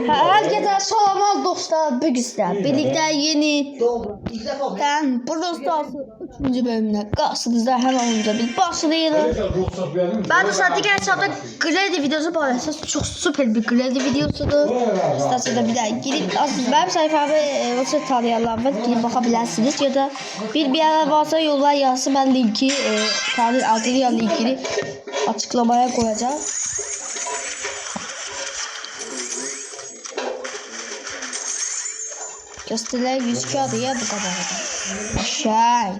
Herkese selamlar dostlar. Bugün birlikte yeni Brawl Stars'ın 3. bölümüne karşınızda hemen olunca bir başlayalım. Ben de saat diğer hesapta Glady videosu paylaşacağız. Çok süper bir Glady videosudur. İsterseniz bir daha girip aslında benim sayfamı olsa tanıyanlar var. Girip bakabilirsiniz ya da bir ara varsa yollar yazsın. Ben linki tarih adıyla linkini açıklamaya koyacağım. Gösteriler 100 kağıdı ya bu kadar. Şey.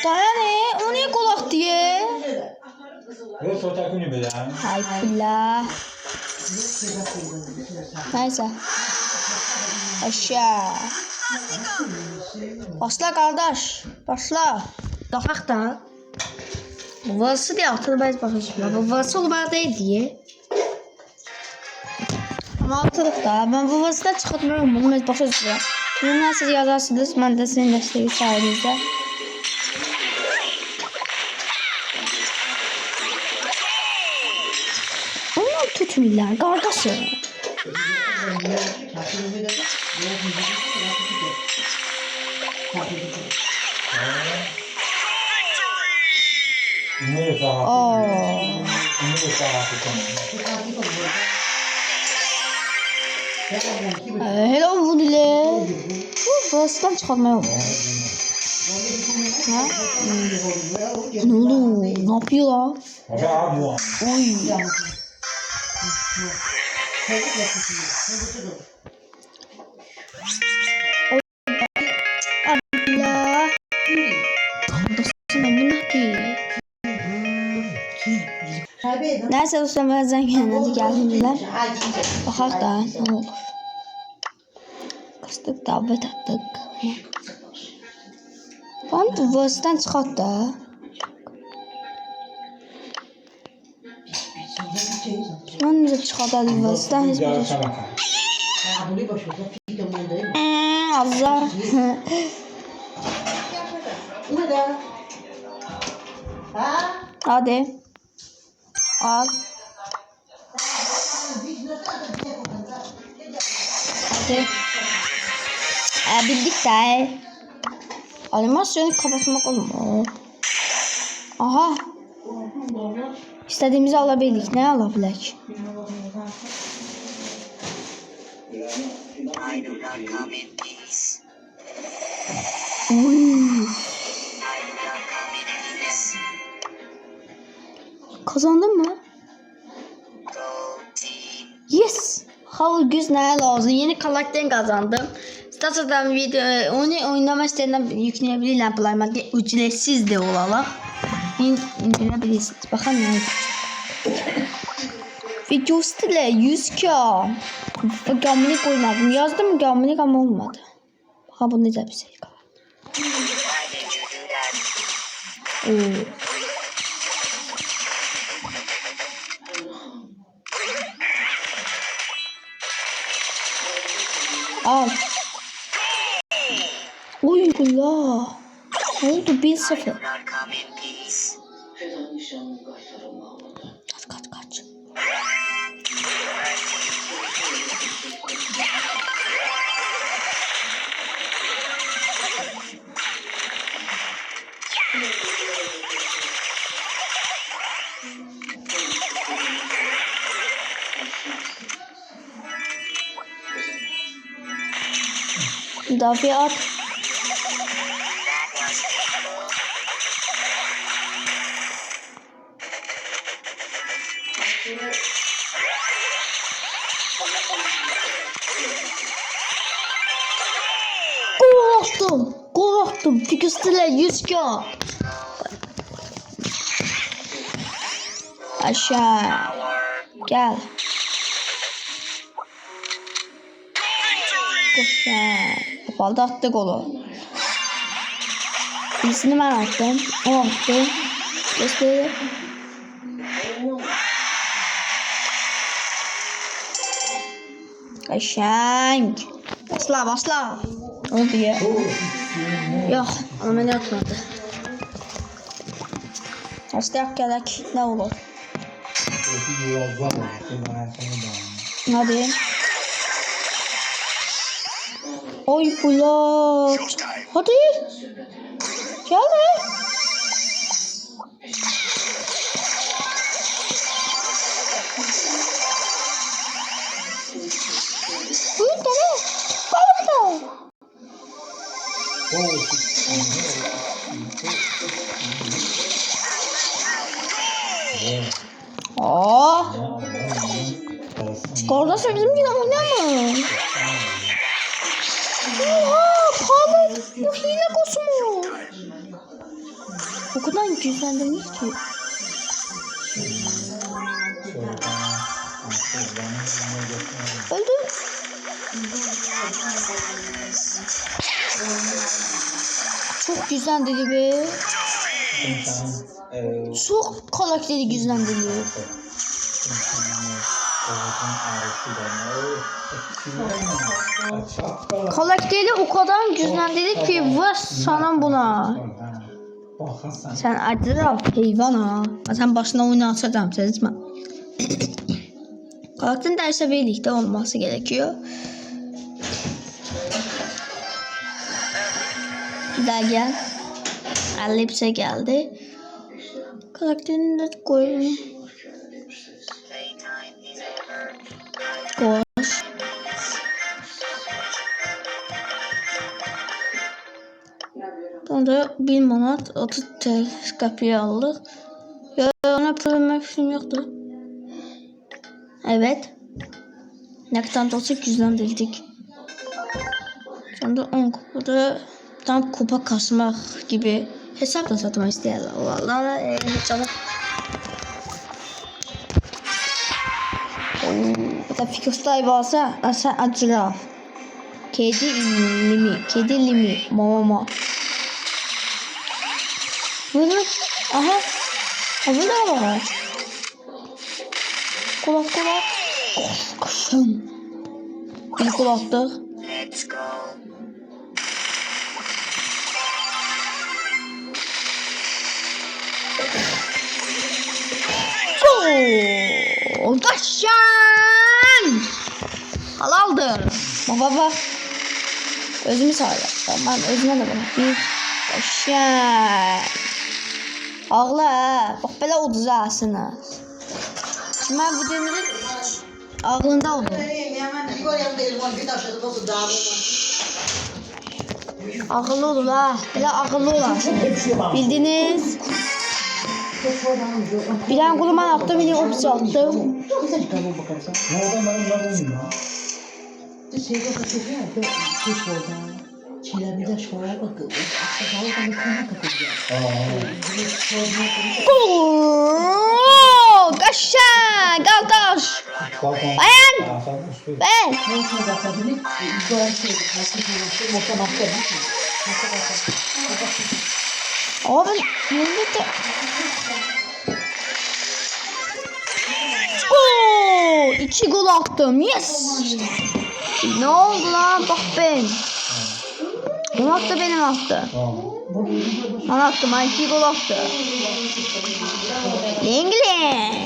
Dayanı, o niye kulak diye? Hay billah. Neyse. Aşağı. Başla kardeş. Başla. Dafak da. Bu varsı diye hatırlamayız bakacağım. Bu varsı olmaya değil diye. Ama hatırlık da. Ben bu varsıdan çıkartmıyorum. Bunu biz bakacağız. Bunu siz yazarsınız. Ben de sizin desteği sayenizde. Tutmuyorlar kardeşim. Hello Vudile. Burasından çıkartmaya oldu. Ne oldu? Ne yapıyor lan? Oy. Allah. Neyse dostlar bazen kendinize geldiler. Bakak da ne olur. Kastık davet attık. Ben de vasıtan çıkart da. Ben de çıkartalım vasıtan hiçbir şey. Allah. Hadi. Al. Hadi. Bildik de. Animasyonu kapatmak olmuyor. Aha. İstediğimizi alabildik. Ne alabilirik? Kazandın mı? Yes. Hava güzel lazım. Yeni karakter kazandım. İsterseniz video onu oynamak isteyenler yükleyebilirler. Playmat'ta ücretsiz de olarak indirebilirsiniz. Bakın ne video stile 100k. Gamlik oynadım. Yazdım gamlik ama olmadı. Ha bu ne de bir şey. Al. Uy la. Ne oldu 1-0. Kaç. Müdafiye at. Korktum. Fikirstiler 100k. Aşağı. Gel. Kapalı attı golü. İkisini ben attım. O attı. Gösterelim. Qəşəng. Basla. Ne oldu ya? Yok, ama beni atmadı. Hastaya gələk, ne olur? Hadi. Oy bulat. Hadi. Gel de. Buyur dene. Balık da. Kardeş bizim gibi oynama. Oha pahalı. Bu hile kosmu. O kadar güzellemiş ki. Öldü. Çok güzel dedi be. Çok karakteri güzellendiriyor. Karakteri o kadar güzellendirir ki var sana buna. Sen acıra heyvan ha. Sen başına oyunu açacağım sezme. Karakterin derse birlikte olması gerekiyor. Bir daha gel. Ellipse geldi. Karakterini de koyalım. Koş. Sonra 1 manat 30 kapıya aldık. Ya ona problem film yoktu. Evet. Nektan olsa güzlendirdik. Sonra 10 kupada tam kupa kasmak gibi hesapla satmak isterler. Vallahi canım. Hatta fikirstay varsa asa acıra. Kedi limi, mama. Böyle, aha. Abi ne var? Kulak. Kışın. Bir kulaktık. Let's go. Kaşan. Halaldır. Baba. Özümü sağlayacağım. Ben özüme de bana. Bir kaşan. Ağla. Bak böyle uduzasını. Şimdi ben bu demirin ağlında oldu. Ağıllı oldu la. Böyle ağıllı olasın. Bildiniz. Bir tane kuluman attım, bir de opsi attım. Kaşan, kardeş. Bayan. Ben. Abi, yürüdü. Gol! 2 gol attım. Yes! Ne oldu lan? Bak ben. Onu attı benim attı. Ben attım. 2 gol attı. Lengli.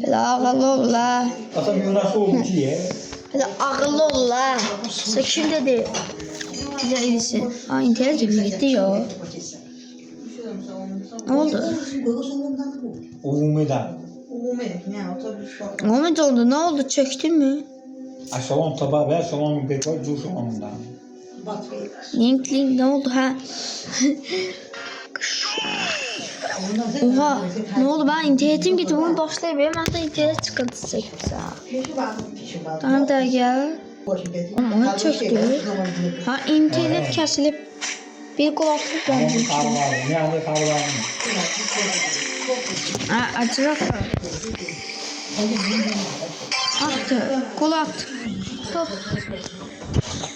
Hele ağıllı ol la. Hele ağıllı ol la. Seçim dedi. Güzel iyisi. Ha internet mi gitti ya? Ne oldu? Ahmet oldu. Ne oldu? Çöktü mü? Salon tabağı ver, salonun petrol dur salonundan. Link ne oldu ha? Oha ne oldu ben internetim gitti bunu başlayayım ben de internet sıkıntısı çektim. Tamam da ya. Ama çöktü. Ha internet kesilip bir kulaklık bence. Ne anda kar var mı? Ha acırak. Attı. Kol attı. Top.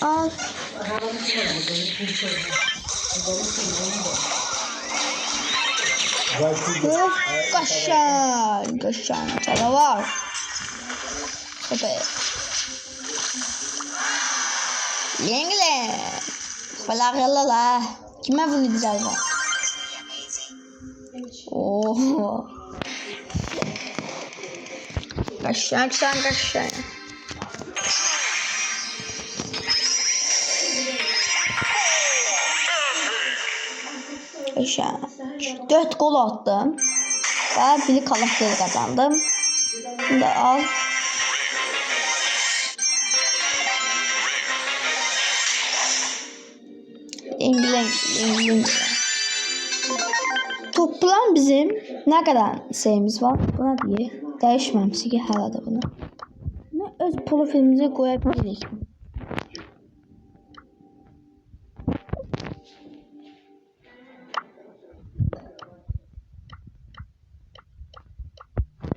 Al. Kaşan. Kaşan. Canavar. Köpek. Yengle. Falan yalala. Kime vuracağız bu? Oo. Kaşan. Kaşan. 4 gol attım. Ve biri karakteri kazandım. Şimdi al. İngiliz. Toplam bizim ne kadar sayımız var? Buna diye değişmemişti ki herhalde bunu. Ne öz profilimize koyabiliriz.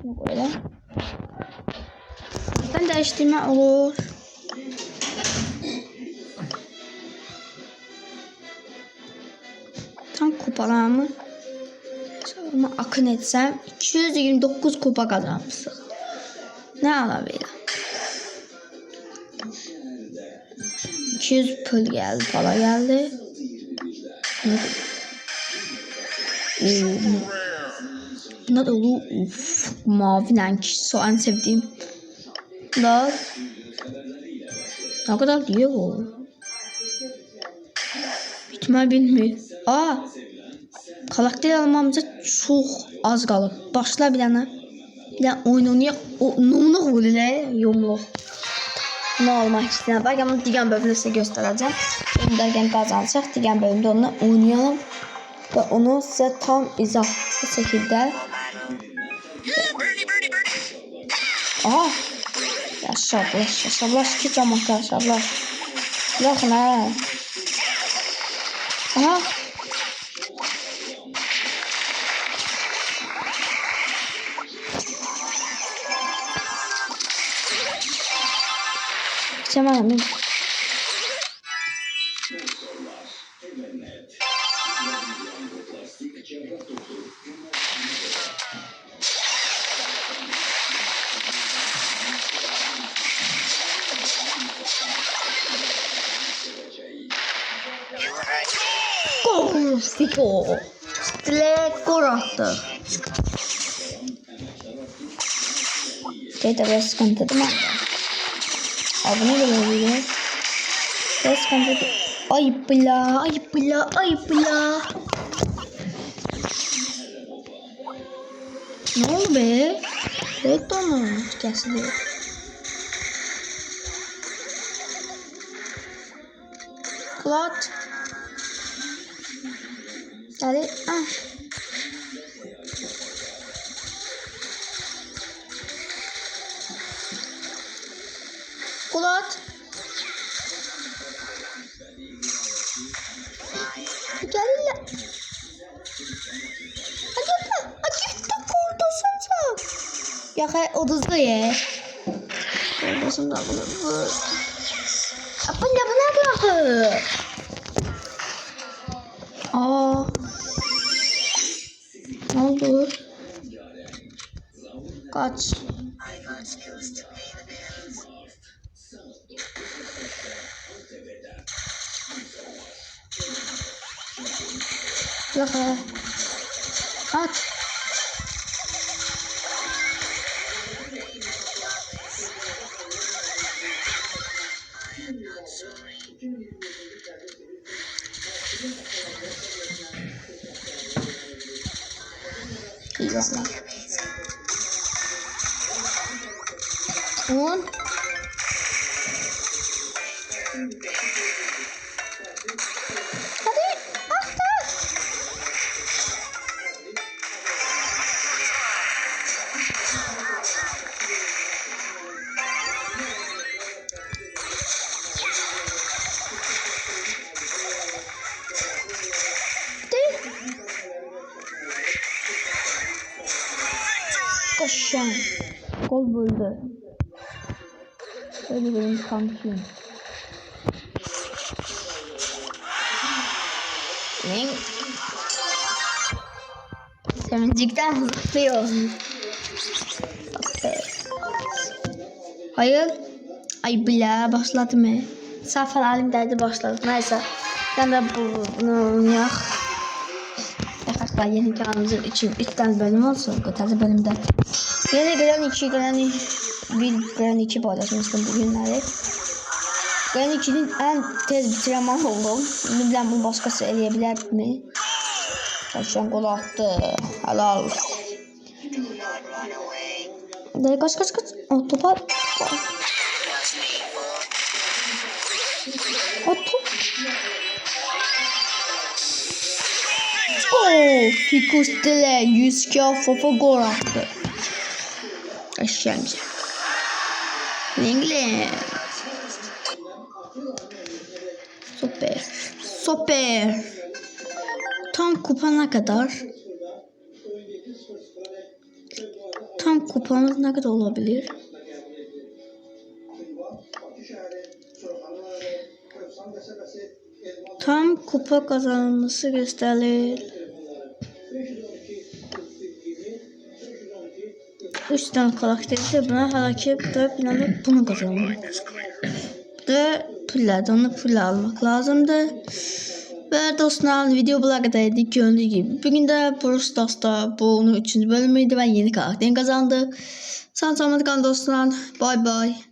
Böyle. Ben değiştirme olur. Tam kupalarımı akın etsem 229 kupa kazanmışım. Ne alabilirim? 200 pul geldi, para geldi. Ne de olur? Mavi renk, en sevdiğim. Da ne kadar diyor bu? Bitmez bilmiyor. Karakter almamıza çok az qalıb. Başla bir dənə. Bir dənə oyun oynayaq. O numluq vurur yumluq. Ne olmak istəyirəm. Bəlkə bunu digər bölümdə sizə göstərəcəm. Onu dərkən qazanacaq. Digər bölümdə onunla oynayalım. Və onu sizə tam izahlı şəkildə. Aha. Yaşablaş ki cəmaatlar yaşablaş. Baxın hə. Aha. Tamam. Gol! Fico! Stile gol attı. Tabii sıkıntı değil mi? Abone de oluyor. Sıkıntı. Ayıp la. Ne oldu be? Evet onu kesildi. Klat. Hadi. Klat. Gelin. Acıktı kurtulsun sen. Ya oduzda ye. Oduzunda bunu vur. Apa ne bırak? Ne oldu? Kaç. Laka. At. Eyvallah. 10. Hadi. Koşan. Gol buldu. Öyle benim kampım. Sevincikten zıplıyor. Hayır. Ay bile başladı mı? Safar alim derdi başladı. Neyse. Ben de bunu oynayaq. Arkadaşlar yeni kanalımızın için 3 tane bölüm olsun. Ötəli bölümde. Yeni gelen 2, gelen 1, gelen 2 paylaşmıştım bugünləri. Gelen 2'nin en tez bitiren ben oldum. Şimdi bilən bunu başqası eləyə bilər mi? Kaçan gol attı. Helal. Kaç. O topa. O top. Fikus Dile 100k Fofa gol attı. Aşağıya. Linglen. Süper. Tam kupa ne kadar? Tam kupamız ne kadar olabilir? Tam kupa kazanılması gösterilir. 3 tane karakteri buna hareket da planı bunu kazanmak. Bu da pullardan onu pulla almak lazımdı. Ve dostlar video bu kadardı gördüğünüz gibi. Bugün de Brawl Stars'ta bunun 3. bölümüydü ve yeni karakterin kazandı. Sağ olun dostlar. Bye bye.